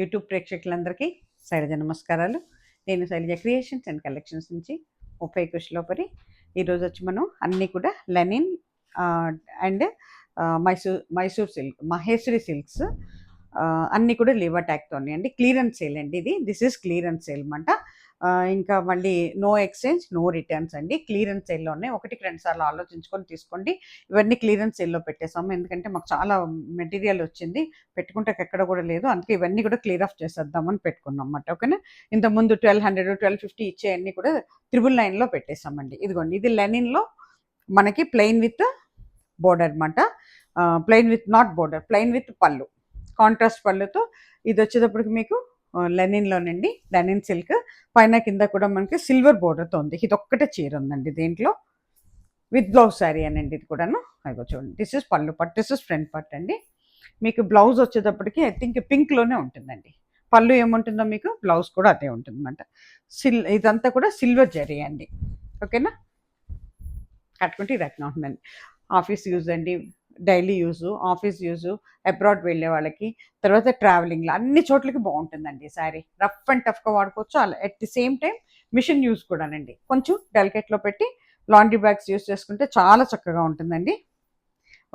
YouTube ప్రేక్షకులందరికీ శైలజ నమస్కారాలు. నేను శైలజ క్రియేషన్స్ అండ్ కలెక్షన్స్ నుంచి ముప్పై కృషిలోపరి. ఈరోజు వచ్చి మనం అన్నీ కూడా Lenin and Mysore silk, Maheshwari silks అన్నీ కూడా లివర్ ట్యాగ్తో ఉన్నాయండి. క్లియరెన్స్ సేల్ అండి ఇది. దిస్ ఈస్ క్లియరెన్స్ సేల్ అనమాట. ఇంకా మళ్ళీ నో ఎక్స్చేంజ్, నో రిటర్న్స్ అండి. క్లియరెన్స్ సేల్లో ఉన్నాయి. ఒకటికి రెండు సార్లు ఆలోచించుకొని తీసుకోండి. ఇవన్నీ క్లియరెన్స్ సేల్లో పెట్టేసాము, ఎందుకంటే మాకు చాలా మెటీరియల్ వచ్చింది, పెట్టుకుంటే ఎక్కడ కూడా లేదు. అందుకే ఇవన్నీ కూడా క్లియర్ ఆఫ్ చేసేద్దామని పెట్టుకున్నాం అన్నమాట. ఓకేనా. ఇంతకుముందు 1200, 1250 ఇచ్చే అన్నీ కూడా 999లో పెట్టేసామండి. ఇదిగోండి, ఇది లెనిన్లో మనకి ప్లెయిన్ విత్ బోర్డర్ అనమాట. Plain with not border, plain with పళ్ళు, కాంట్రాస్ట్ పళ్ళుతో. ఇది వచ్చేటప్పటికి మీకు లెనిన్లోనండి, లెనిన్ సిల్క్. పైన కింద కూడా మనకి సిల్వర్ బోర్డర్తో ఉంది. ఇది ఒక్కటే చీర ఉందండి దీంట్లో, విత్ బ్లౌజ్ శారీ అనండి ఇది కూడాను. అదిగో చూడండి, దిస్ ఇస్ పళ్ళు పట్టు, దిస్ ఇస్ ఫ్రంట్ పట్టు అండి. మీకు బ్లౌజ్ వచ్చేటప్పటికి ఐ థింక్ పింక్లోనే ఉంటుందండి. పళ్ళు ఏముంటుందో మీకు బ్లౌజ్ కూడా అదే ఉంటుంది అనమాట. ఇదంతా కూడా సిల్వర్ జరీ అండి. ఓకేనా. కట్టుకుంటే ఈ రకంగా ఉంటుందండి. ఆఫీస్ యూజ్ అండి, daily use, office use, abroad వెళ్ళే వాళ్ళకి, తర్వాత ట్రావెలింగ్లో అన్ని చోట్లకి బాగుంటుందండి శారీ. రఫ్ అండ్ టఫ్గా వాడుకోవచ్చు, అలా at the same time machine use కూడానండి. కొంచెం డెలికేట్లో పెట్టి లాండ్రీ బ్యాగ్స్ యూజ్ చేసుకుంటే చాలా చక్కగా ఉంటుందండి.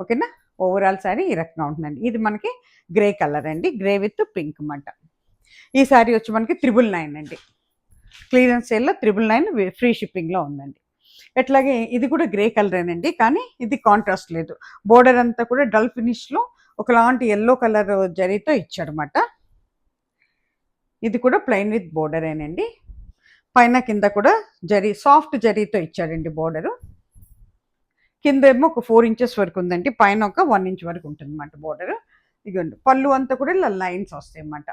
ఓకేనా. ఓవరాల్ శారీ ఈ రకంగా ఉంటుందండి. ఇది మనకి గ్రే కలర్ అండి, గ్రే విత్ పింక్ అన్నమాట. ఈ శారీ వచ్చి మనకి 999 అండి. క్లియరెన్స్ సేల్లో 999 ఫ్రీ షిప్పింగ్లో ఉందండి. అట్లాగే ఇది కూడా గ్రే కలరేనండి, కానీ ఇది కాంట్రాస్ట్ లేదు. బోర్డర్ అంతా కూడా డల్ ఫినిష్లో ఒకలాంటి ఎల్లో కలర్ జరీతో ఇచ్చాడనమాట. ఇది కూడా ప్లెయిన్ విత్ బోర్డరేనండి. పైన కింద కూడా జరీ, సాఫ్ట్ జరీతో ఇచ్చాడండి బోర్డరు. కింద ఏమో ఒక 4 ఇంచెస్ వరకు ఉందండి, పైన ఒక 1 ఇంచ్ వరకు ఉంటుంది అనమాట బోర్డరు. ఇదిగోండి, పళ్ళు అంతా కూడా ఇలా లైన్స్ వస్తాయి అన్నమాట.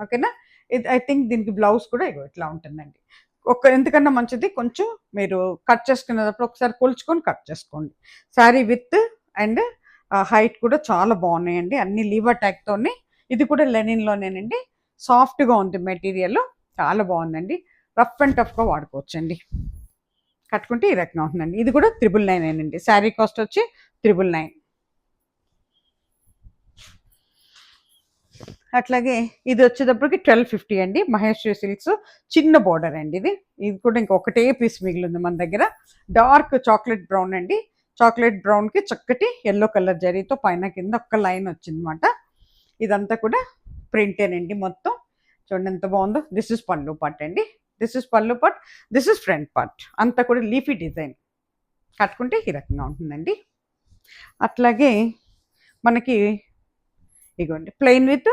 ఓకేనా. ఇది ఐ థింక్ దీనికి బ్లౌజ్ కూడా ఇగో ఇట్లా ఉంటుందండి. ఎందుకన్నా మంచిది, కొంచెం మీరు కట్ చేసుకునేటప్పుడు ఒకసారి కొలుచుకొని కట్ చేసుకోండి. శారీ విత్ అండ్ హైట్ కూడా చాలా బాగున్నాయండి, అన్ని లీవర్ ట్యాగ్తోనే. ఇది కూడా లెనిన్లోనేనండి. సాఫ్ట్గా ఉంది మెటీరియల్, చాలా బాగుందండి. రఫ్ అండ్ టఫ్గా వాడుకోవచ్చండి. కట్టుకుంటే ఈ రకంగా ఉంటుందండి. ఇది కూడా 999 అండి. శారీ కాస్ట్ వచ్చి 999. అట్లాగే ఇది వచ్చేటప్పటికి 1250 అండి, మహేశ్వరి సిల్క్స్. చిన్న బోర్డర్ అండి ఇది. ఇది కూడా ఇంకొకటే పీస్ మిగిలింది మన దగ్గర. డార్క్ చాక్లెట్ బ్రౌన్ అండి. చాక్లెట్ బ్రౌన్కి చక్కటి ఎల్లో కలర్ జరీతో పైన కింద ఒక్క లైన్ వచ్చిందన్నమాట. ఇదంతా కూడా ప్రింటేనండి మొత్తం. చూడండి ఎంత బాగుందో. దిస్ ఇస్ పళ్ళు పట్ అండి, దిస్ ఇస్ పళ్ళు పట్, దిస్ ఇస్ ఫ్రంట్ పార్ట్. అంతా కూడా లీఫీ డిజైన్. కట్టుకుంటే ఈ రకంగా ఉంటుందండి. అట్లాగే మనకి ఇగోండి ప్లెయిన్ విత్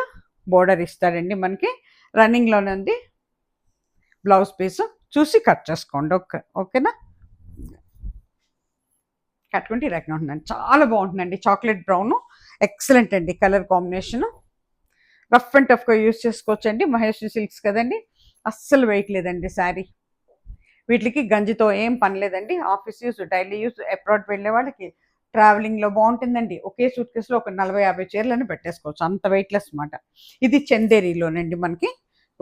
బోర్డర్ ఇస్తాడండి మనకి. రన్నింగ్లోనే ఉంది బ్లౌజ్ పీస్, చూసి కట్ చేసుకోండి. ఓకేనా. కట్టుకుంటే ఈ రకంగా ఉంటుందండి, చాలా బాగుంటుందండి. చాక్లెట్ బ్రౌన్ ఎక్సలెంట్ అండి కలర్ కాంబినేషను. రఫ్ అండ్ టఫ్గా యూజ్ చేసుకోవచ్చండి. మహేశ్వరి సిల్క్స్ కదండి, అస్సలు వెయిట్ లేదండి శారీ. వీటికి గంజితో ఏం పని లేదండి. Office use, daily use, abroad వెళ్ళే వాళ్ళకి, ట్రావెలింగ్లో బాగుంటుందండి. ఒకే సూట్ కేసులో ఒక 40-50 చీరలను పెట్టేసుకోవచ్చు, అంత వెయిట్లెస్ అనమాట. ఇది చందేరీలోనండి మనకి.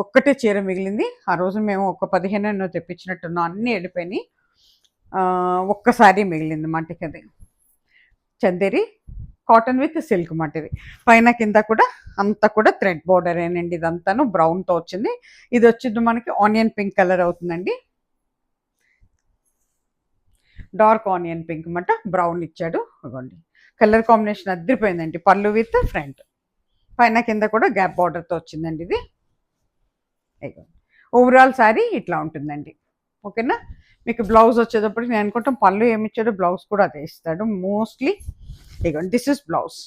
ఒక్కటే చీర మిగిలింది. ఆ రోజు మేము ఒక 15 తెప్పించినట్టున్నాం, అన్నీ వెళ్ళిపోయినాయి. ఒక్కసారి మిగిలింది మట్టికి. అది చందేరి కాటన్ విత్ సిల్క్ మాట. ఇది పైన కింద కూడా అంతా కూడా థ్రెడ్ బోర్డరేనండి. ఇదంతాను బ్రౌన్తో వచ్చింది. ఇది వచ్చింది మనకి ఆనియన్ పింక్ కలర్ అవుతుందండి. డార్క్ ఆనియన్ పింక్ అన్నమాట, బ్రౌన్ ఇచ్చాడు. ఇవ్వండి, కలర్ కాంబినేషన్ అదిరిపోయిందండి. పళ్ళు విత్ ఫ్రంట్, పైన కింద కూడా గ్యాప్ బార్డర్తో వచ్చిందండి ఇది. ఓవరాల్ శారీ ఇట్లా ఉంటుందండి. ఓకేనా. మీకు బ్లౌజ్ వచ్చేటప్పటికి నేను అనుకుంటాం పళ్ళు ఏమిచ్చాడు, బ్లౌజ్ కూడా అదే ఇస్తాడు మోస్ట్లీ. ఇగోండి, దిస్ ఇస్ బ్లౌజ్.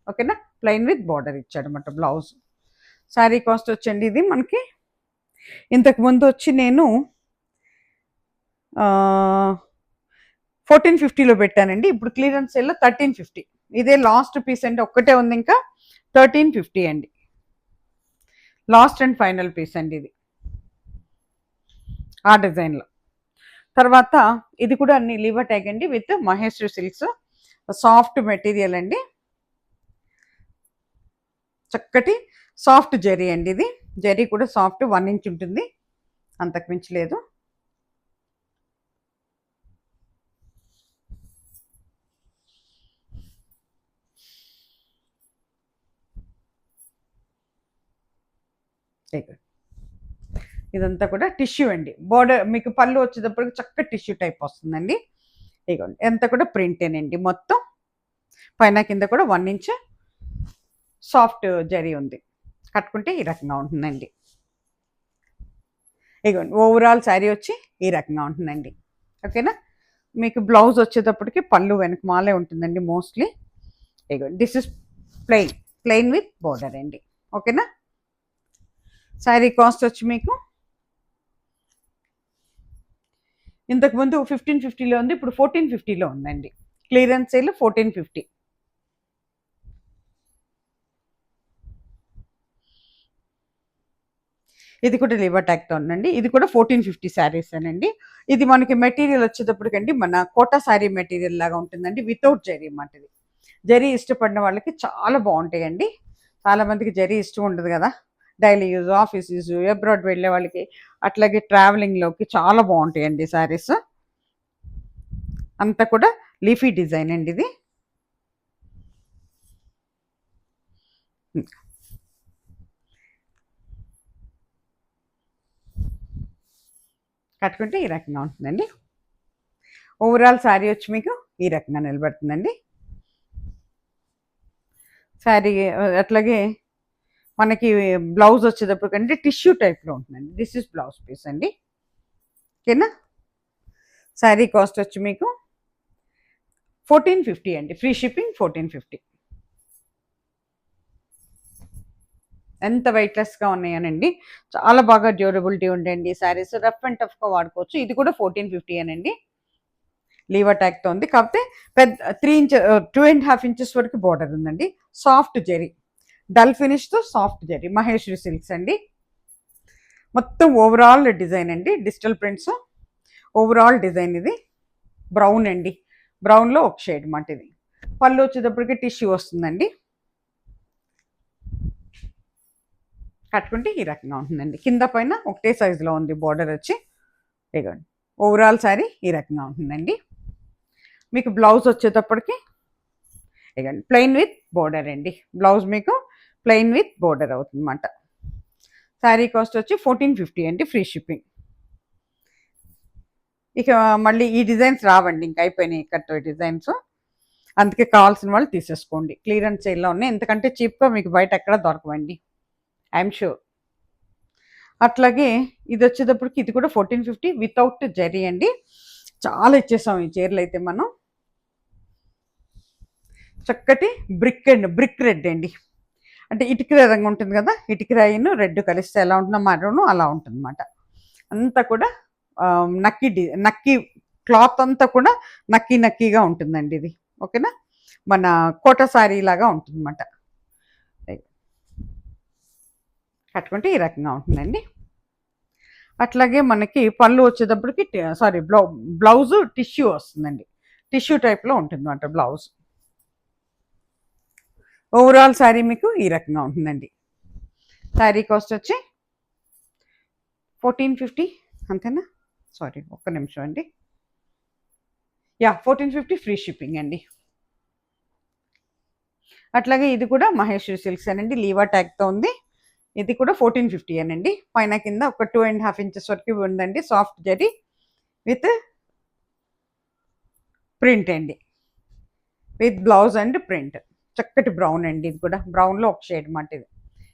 ఓకేనా. ప్లెయిన్ విత్ బార్డర్ ఇచ్చాడు అన్నమాట బ్లౌజ్. శారీ కాస్ట్ వచ్చండి ఇది మనకి, ఇంతకుముందు వచ్చి నేను 1450లో పెట్టానండి. ఇప్పుడు క్లియరెన్స్ సేల్లో 1350. ఇదే లాస్ట్ పీస్ అండి, ఒక్కటే ఉంది ఇంకా. 1350 అండి, లాస్ట్ అండ్ ఫైనల్ పీస్ అండి ఇది ఆ డిజైన్లో. తర్వాత ఇది కూడా అన్ని లివర్ ట్యాగ్ అండి, with Maheshwari silks. Soft material అండి, చక్కటి సాఫ్ట్ జరీ అండి ఇది. జరీ కూడా సాఫ్ట్, 1 ఇంచ్ ఉంటుంది, అంతకు మించి లేదు. ఇదంతా కూడా టిష్యూ అండి. బోర్డర్ మీకు పళ్ళు వచ్చేటప్పటికి చక్కటి టిష్యూ టైప్ వస్తుందండి. ఇదిగోండి ఎంత కూడా ప్రింటేనండి మొత్తం. పైన కింద కూడా 1 ఇంచ్ సాఫ్ట్ జరీ ఉంది. కట్టుకుంటే ఈ రకంగా ఉంటుందండి. ఇదిగోండి ఓవరాల్ శారీ వచ్చి ఈ రకంగా ఉంటుందండి. ఓకేనా. మీకు బ్లౌజ్ వచ్చేటప్పటికి పళ్ళు వెనక మాలే ఉంటుందండి మోస్ట్లీ. ఇదిగోండి this is plain with border అండి. ఓకేనా. శారీ కాస్ట్ వచ్చి మీకు ఇంతకుముందు 1550లో ఉంది, ఇప్పుడు 1450లో ఉందండి. Clearance sale 1450. ఇది కూడా లివర్ ట్యాక్తో ఉందండి. ఇది కూడా 1450 శారీస్ అనండి. ఇది మనకి మెటీరియల్ వచ్చేటప్పటికండి మన కోటా శారీ మెటీరియల్ లాగా ఉంటుందండి, వితౌట్ జరీ అన్నమాట. ఇది జరీ ఇష్టపడిన వాళ్ళకి చాలా బాగుంటాయండి. చాలామందికి జరీ ఇష్టం ఉండదు కదా, daily use, office use, abroad వెళ్ళే వాళ్ళకి, అట్లాగే ట్రావెలింగ్లోకి చాలా బాగుంటాయండి శారీస్. అంతా కూడా లీఫీ డిజైన్ అండి ఇది. కట్టుకుంటే ఈ రకంగా ఉంటుందండి. ఓవరాల్ శారీ వచ్చి మీకు ఈ రకంగా నిలబడుతుందండి. శారీ అట్లాగే మనకి బ్లౌజ్ వచ్చేటప్పటికంటే టిష్యూ టైప్లో ఉంటుందండి. దిస్ ఇస్ బ్లౌజ్ పీస్ అండి. ఓకేనా. శారీ కాస్ట్ వచ్చి మీకు 1450 అండి. Free shipping 1450. ఎంత వెయిట్లెస్గా ఉన్నాయనండి, చాలా బాగా డ్యూరబిలిటీ ఉంటాయండి శారీస్. రఫ్ అండ్ టఫ్గా వాడుకోవచ్చు. ఇది కూడా 1450 అనండి. లీవర్ ట్యాక్తో ఉంది. కాకపోతే పెద్ద 2.5 ఇంచెస్ వరకు బార్డర్ ఉందండి. సాఫ్ట్ జరీ, డల్ ఫినిష్తో సాఫ్ట్ జరీ, మహేశ్వరి సిల్క్స్ అండి. మొత్తం ఓవరాల్ డిజైన్ అండి, డిజిటల్ ప్రింట్స్ ఓవరాల్ డిజైన్. ఇది బ్రౌన్ అండి, బ్రౌన్లో ఒక షేడ్ మాట. ఇది పళ్ళు వచ్చేటప్పటికి టిష్యూ వస్తుందండి. కట్టుకుంటే ఈ రకంగా ఉంటుందండి. కింద పైన ఒకటే సైజులో ఉంది బార్డర్ వచ్చి. ఇదిగోండి ఓవరాల్ శారీ ఈ రకంగా ఉంటుందండి. మీకు బ్లౌజ్ వచ్చేటప్పటికి ఇదిగోండి ప్లెయిన్ విత్ బోర్డర్ అండి. బ్లౌజ్ మీకు ప్లెయిన్ విత్ బోర్డర్ అవుతుంది అన్నమాట. శారీ కాస్ట్ వచ్చి 1450 అండి, ఫ్రీ షిప్పింగ్. ఇక మళ్ళీ ఈ డిజైన్స్ రావండి, ఇంకా అయిపోయినాయి ఇక్కడతో డిజైన్స్. అందుకే కావాల్సిన వాళ్ళు తీసేసుకోండి, క్లియరెన్స్ సేల్లో ఉన్నాయి. ఎందుకంటే చీప్గా మీకు బయట ఎక్కడ దొరకవండి, ఐఎమ్ షూర్. అట్లాగే ఇది వచ్చేటప్పటికి ఇది కూడా 1450 వితౌట్ జరీ అండి. చాలా ఇచ్చేసాం ఈ చీరలు అయితే మనం. చక్కటి బ్రిక్ రెడ్ అండి, అంటే ఇటుక రంగు ఉంటుంది కదా, ఇటుక రాయిను రెడ్ కలిస్తే ఎలా ఉంటుందో మరూను అలా ఉంటుంది అన్నమాట. అంతా కూడా నక్కి క్లాత్ అంతా కూడా నక్కీగా ఉంటుందండి ఇది. ఓకేనా. మన కోట శారీ లాగా ఉంటుంది అన్నమాట. కట్టుకుంటే ఈ రకంగా ఉంటుందండి. అట్లాగే మనకి పళ్ళు వచ్చేటప్పటికి బ్లౌజ్ టిష్యూ వస్తుందండి. టిష్యూ టైప్లో ఉంటుంది అన్నమాట బ్లౌజ్. ఓవరాల్ శారీ మీకు ఈ రకంగా ఉంటుందండి. శారీ కాస్ట్ వచ్చి 1450 అంతేనా, సారీ ఒక్క నిమిషం అండి. 1450 ఫ్రీ షిప్పింగ్ అండి. అట్లాగే ఇది కూడా మహేశ్వరి సిల్క్స్ అనండి, లీవర్ ట్యాగ్తో ఉంది. ఇది కూడా 1450 అనండి. పైన కింద ఒక 2.5 ఇంచెస్ వరకు ఉందండి, సాఫ్ట్ జరీ విత్ ప్రింట్ అండి, విత్ బ్లౌజ్ అండ్ ప్రింట్. చక్కటి బ్రౌన్ అండి, ఇది కూడా బ్రౌన్లో ఒక షేడ్ మాట. ఇది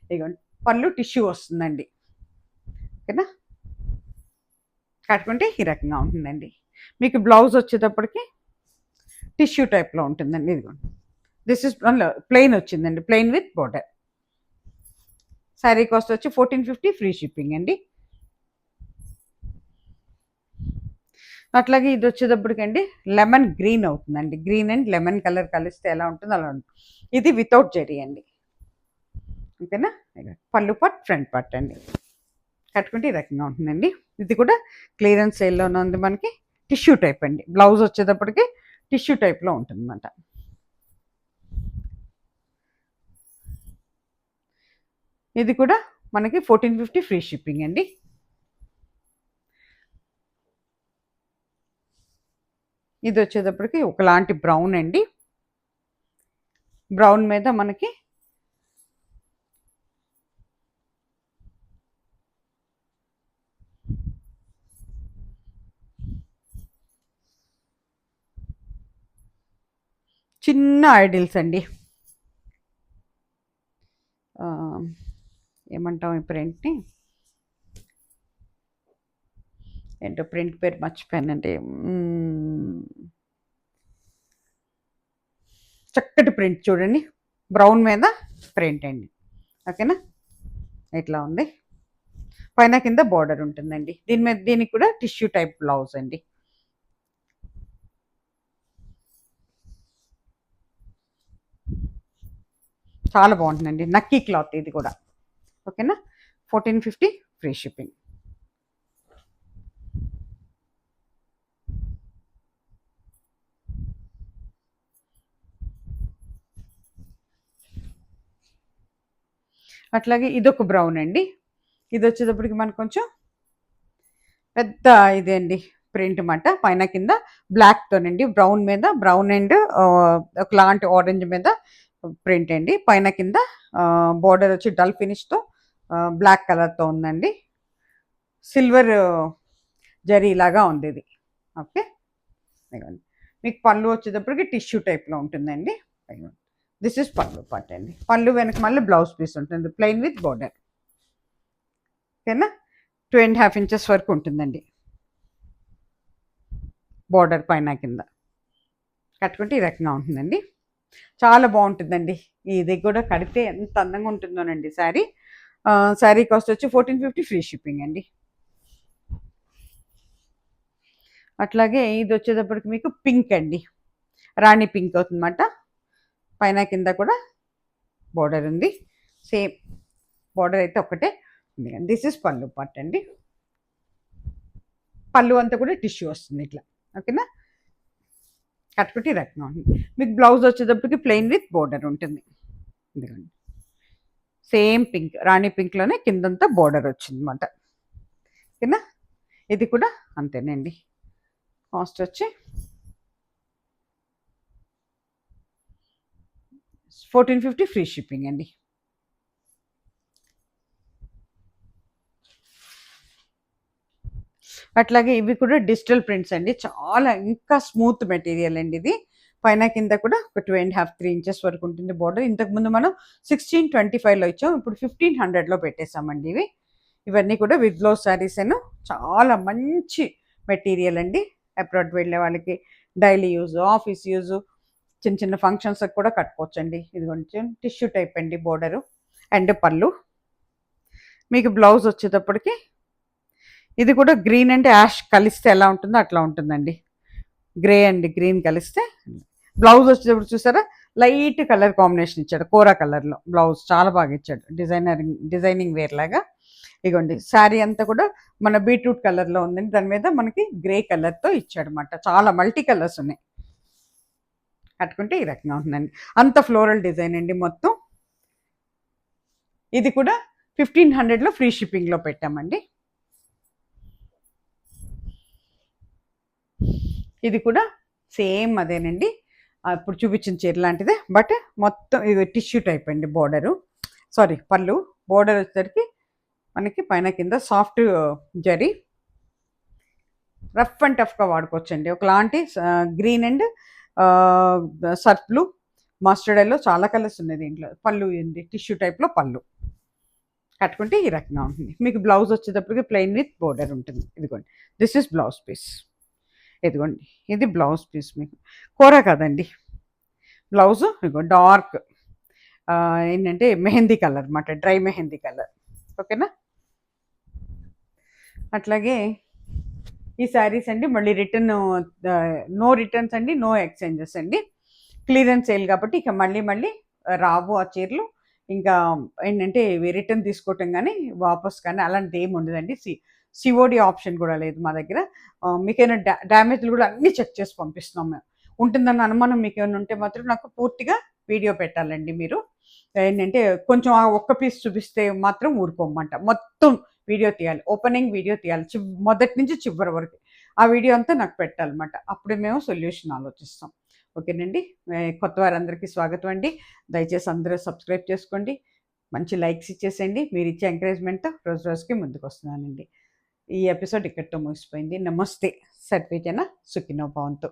ఇదిగోండి పళ్ళు టిష్యూ వస్తుందండి. ఓకేనా. కట్టుకుంటే ఈ రకంగా ఉంటుందండి. మీకు బ్లౌజ్ వచ్చేటప్పటికి టిష్యూ టైప్లో ఉంటుందండి. ఇదిగోండి దిస్ ఇస్ ప్లెయిన్ వచ్చిందండి, plain with border. Sari cost వచ్చి 1450 ఫ్రీ షిప్పింగ్ అండి. అట్లాగే ఇది వచ్చేటప్పటికండి లెమన్ గ్రీన్ అవుతుందండి. గ్రీన్ అండ్ లెమన్ కలర్ కలిస్తే ఎలా ఉంటుందో అలా ఉంటుంది. ఇది వితౌట్ జరీ అండి. ఓకేనా. పళ్ళు పార్ట్, ఫ్రంట్ పార్ట్ అండి. కట్టుకుంటే ఈ రకంగా ఉంటుందండి. ఇది కూడా క్లియరెన్స్ సేల్లోనే ఉంది మనకి. టిష్యూ టైప్ అండి. బ్లౌజ్ వచ్చేటప్పటికి టిష్యూ టైప్లో ఉంటుంది అన్నమాట. ఇది కూడా మనకి 1450 ఫ్రీ షిప్పింగ్ అండి. ఇది వచ్చేటప్పటికి ఒకలాంటి బ్రౌన్ అండి. బ్రౌన్ మీద మనకి చిన్న ఐడిల్స్ అండి. ఏమంటాం ఈ ప్రింట్ని, ఏంటో ప్రింట్ పేరు మర్చిపోయానండి. చక్కటి ప్రింట్ చూడండి, బ్రౌన్ మీద ప్రింట్ అండి. ఓకేనా, ఇట్లా ఉంది. పైన కింద బార్డర్ ఉంటుందండి. దీని మీద దీనికి కూడా టిష్యూ టైప్ బ్లౌజ్ అండి. చాలా బాగుంటుందండి, నక్కీ క్లాత్ ఇది కూడా. ఓకేనా, 1450 ఫ్రీ షిప్పింగ్. అట్లాగే ఇదొక బ్రౌన్ అండి. ఇది వచ్చేటప్పటికి మనకు కొంచెం పెద్ద ఇదే అండి ప్రింట్ మాట. పైన కింద బ్లాక్తోనండి, బ్రౌన్ మీద బ్రౌన్ అండ్ ఒకలాంటి ఆరెంజ్ మీద ప్రింట్ అండి. పైన కింద బోర్డర్ వచ్చి డల్ ఫినిష్తో బ్లాక్ కలర్తో ఉందండి. సిల్వర్ జరీ లాగా ఉంది ఇది. ఓకే, మీకు పళ్ళు వచ్చేటప్పటికి టిష్యూ టైప్లో ఉంటుందండి. దిస్ ఇస్ పళ్ళు పార్ట్ అండి. పళ్ళు వెనక మళ్ళీ బ్లౌజ్ పీస్ ఉంటుంది, ప్లెయిన్ విత్ బోర్డర్. ఓకేనా, 2.5 ఇంచెస్ వరకు ఉంటుందండి బోర్డర్ పైన కింద. కట్టుకుంటే ఈ రకంగా ఉంటుందండి, చాలా బాగుంటుందండి. ఇది కూడా కడితే ఎంత అందంగా ఉంటుందోనండి శారీ. శారీ కాస్ట్ వచ్చి 1450 ఫ్రీ షిప్పింగ్ అండి. అట్లాగే ఇది వచ్చేటప్పటికి మీకు పింక్ అండి, రాణి పింక్ అవుతుందన్నమాట. పైన కింద కూడా బోర్డర్ ఉంది, సేమ్ బోర్డర్ అయితే ఒకటే ఉంది. దిస్ ఇస్ పళ్ళు పార్ట్ అండి. పళ్ళు అంతా కూడా టిష్యూ వస్తుంది ఇట్లా. ఓకేనా, కట్టుకుంటే ఈ రకంగా ఉంటుంది. మీకు బ్లౌజ్ వచ్చేటప్పటికి ప్లెయిన్ విత్ బోర్డర్ ఉంటుంది. ఎందుకండి సేమ్ పింక్, రాణి పింక్లోనే కిందంతా బోర్డర్ వచ్చింది అనమాట. ఓకేనా, ఇది కూడా అంతేనండి. కాస్ట్ వచ్చి 1450 ఫ్రీ షిప్పింగ్ అండి. అట్లాగే ఇవి కూడా డిజిటల్ ప్రింట్స్ అండి, చాలా ఇంకా స్మూత్ మెటీరియల్ అండి ఇది. పైన కింద కూడా ఒక 2.5 3 ఇంచెస్ వరకు ఉంటుంది బోర్డర్. ఇంతకుముందు మనం 1625లో ఇచ్చాం, ఇప్పుడు 1500లో పెట్టేసామండి ఇవి. ఇవన్నీ కూడా విత్ బ్లౌజ్ శారీస్ అని చాలా మంచి మెటీరియల్ అండి. అబ్రాడ్ వెళ్ళే వాళ్ళకి డైలీ యూజ్, ఆఫీస్ యూజ్, చిన్న చిన్న ఫంక్షన్స్కి కూడా కట్టుకోవచ్చండి. ఇది కొంచెం టిష్యూ టైప్ అండి బోర్డరు అండ్ పళ్ళు. మీకు బ్లౌజ్ వచ్చేటప్పటికి ఇది కూడా గ్రీన్ అండ్ యాష్ కలిస్తే ఎలా ఉంటుందో అట్లా ఉంటుందండి. గ్రే అండ్ గ్రీన్ కలిస్తే. బ్లౌజ్ వచ్చేటప్పుడు చూసారా, లైట్ కలర్ కాంబినేషన్ ఇచ్చాడు, కోరా కలర్లో బ్లౌజ్ చాలా బాగా ఇచ్చాడు, డిజైనింగ్ వేర్ లాగా. ఇగోండి శారీ అంతా కూడా మన బీట్రూట్ కలర్లో ఉందండి, దాని మీద మనకి గ్రే కలర్తో ఇచ్చాడు అనమాట. చాలా మల్టీ కలర్స్ ఉన్నాయి. కట్టుకుంటే ఈ రకంగా ఉంటుందండి, అంత ఫ్లోరల్ డిజైన్ అండి మొత్తం. ఇది కూడా 1500లో ఫ్రీ షిప్పింగ్లో పెట్టామండి. ఇది కూడా సేమ్ అదేనండి, ఇప్పుడు చూపించిన చీర లాంటిదే, బట్ మొత్తం ఇది టిష్యూ టైప్ అండి. బోర్డరు సారీ పళ్ళు, బోర్డర్ వచ్చేసరికి మనకి పైన కింద సాఫ్ట్ జరీ, రఫ్ అండ్ టఫ్గా వాడుకోవచ్చండి. ఒకలాంటి green and Surf blue, mustard yellow, చాలా కలర్స్ ఉన్నాయి దీంట్లో. పళ్ళు ఉంది టిష్యూ టైప్లో పళ్ళు. కట్టుకుంటే ఈ రకంగా ఉంటుంది. మీకు బ్లౌజ్ వచ్చేటప్పటికి ప్లెయిన్ విత్ బోర్డర్ ఉంటుంది. ఇదిగోండి, దిస్ ఇస్ బ్లౌజ్ పీస్. ఇదిగోండి, ఇది బ్లౌజ్ పీస్. మీకు కూర కదండి బ్లౌజు. ఇదిగో డార్క్ ఏంటంటే మెహందీ కలర్ అనమాట, డ్రై మెహందీ కలర్. ఓకేనా, అట్లాగే ఈ శారీస్ అండి మళ్ళీ రిటర్న్, నో రిటర్న్స్ అండి, నో ఎక్స్చేంజెస్ అండి. క్లియరెన్స్ సేల్ కాబట్టి ఇక మళ్ళీ రావు ఆ చీరలు. ఇంకా ఏంటంటే రిటర్న్ తీసుకోవటం కానీ వాపస్ కానీ అలాంటిది ఏమి ఉండదండి. సిఓడి ఆప్షన్ కూడా లేదు మా దగ్గర. మీకైనా డ్యామేజ్లు కూడా అన్నీ చెక్ చేసి పంపిస్తున్నాం మేము. ఉంటుందన్న అనుమానం మీకు ఏమైనా ఉంటే మాత్రం నాకు పూర్తిగా వీడియో పెట్టాలండి మీరు. ఏంటంటే కొంచెం ఆ ఒక్క పీస్ చూపిస్తే మాత్రం ఊరుకోమంట, మొత్తం వీడియో తీయాలి, ఓపెనింగ్ వీడియో తీయాలి, మొదటి నుంచి చివరి వరకు ఆ వీడియో అంతా నాకు పెట్టాలన్నమాట. అప్పుడు మేము సొల్యూషన్ ఆలోచిస్తాం. ఓకేనండి, కొత్త వారందరికీ స్వాగతం అండి. దయచేసి అందరూ సబ్స్క్రైబ్ చేసుకోండి, మంచి లైక్స్ ఇచ్చేసేయండి. మీరు ఇచ్చే ఎంకరేజ్మెంట్ రోజు రోజుకి ముందుకు వస్తున్నానండి. ఈ ఎపిసోడ్ ఇక్కడితో ముగిసిపోయింది. నమస్తే, సర్వేజన సుఖినో భవంతు.